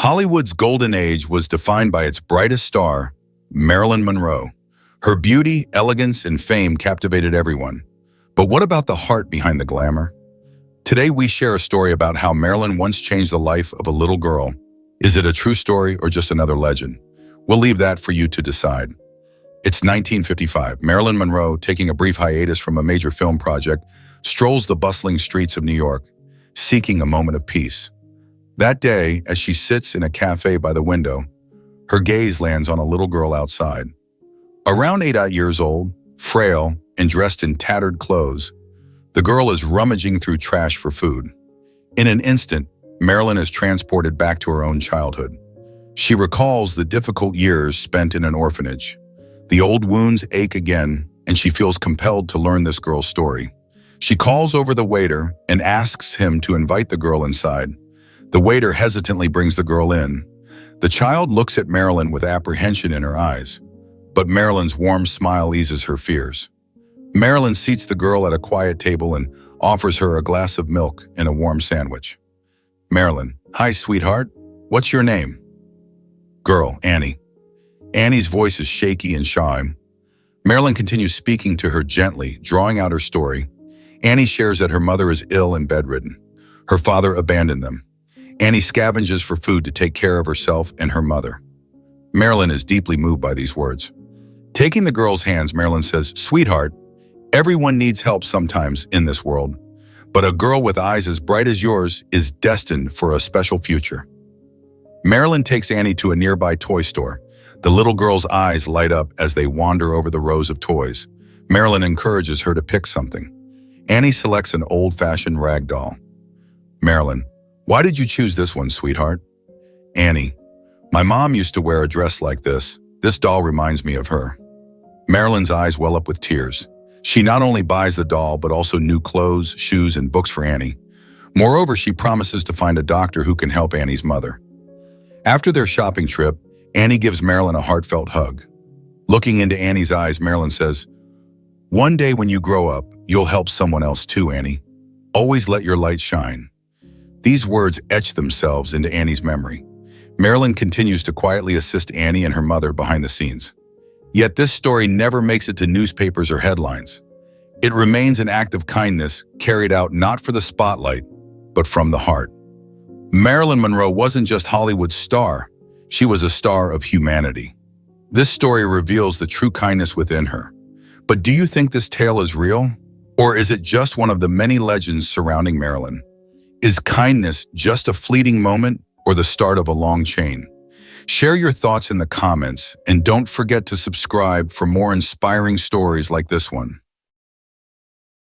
Hollywood's golden age was defined by its brightest star, Marilyn Monroe. Her beauty, elegance, and fame captivated everyone. But what about the heart behind the glamour? Today we share a story about how Marilyn once changed the life of a little girl. Is it a true story or just another legend? We'll leave that for you to decide. It's 1955. Marilyn Monroe, taking a brief hiatus from a major film project, strolls the bustling streets of New York, seeking a moment of peace. That day, as she sits in a cafe by the window, her gaze lands on a little girl outside. Around 8 years old, frail, and dressed in tattered clothes, the girl is rummaging through trash for food. In an instant, Marilyn is transported back to her own childhood. She recalls the difficult years spent in an orphanage. The old wounds ache again, and she feels compelled to learn this girl's story. She calls over the waiter and asks him to invite the girl inside. The waiter hesitantly brings the girl in. The child looks at Marilyn with apprehension in her eyes, but Marilyn's warm smile eases her fears. Marilyn seats the girl at a quiet table and offers her a glass of milk and a warm sandwich. Marilyn: "Hi, sweetheart. What's your name?" Girl: "Annie." Annie's voice is shaky and shy. Marilyn continues speaking to her gently, drawing out her story. Annie shares that her mother is ill and bedridden. Her father abandoned them. Annie scavenges for food to take care of herself and her mother. Marilyn is deeply moved by these words. Taking the girl's hands, Marilyn says, "Sweetheart, everyone needs help sometimes in this world, but a girl with eyes as bright as yours is destined for a special future." Marilyn takes Annie to a nearby toy store. The little girl's eyes light up as they wander over the rows of toys. Marilyn encourages her to pick something. Annie selects an old-fashioned rag doll. Marilyn: "Why did you choose this one, sweetheart?" Annie: "My mom used to wear a dress like this. This doll reminds me of her." Marilyn's eyes well up with tears. She not only buys the doll, but also new clothes, shoes, and books for Annie. Moreover, she promises to find a doctor who can help Annie's mother. After their shopping trip, Annie gives Marilyn a heartfelt hug. Looking into Annie's eyes, Marilyn says, "One day when you grow up, you'll help someone else too, Annie. Always let your light shine." These words etch themselves into Annie's memory. Marilyn continues to quietly assist Annie and her mother behind the scenes. Yet this story never makes it to newspapers or headlines. It remains an act of kindness carried out not for the spotlight, but from the heart. Marilyn Monroe wasn't just Hollywood's star. She was a star of humanity. This story reveals the true kindness within her. But do you think this tale is real? Or is it just one of the many legends surrounding Marilyn? Is kindness just a fleeting moment or the start of a long chain? Share your thoughts in the comments and don't forget to subscribe for more inspiring stories like this one.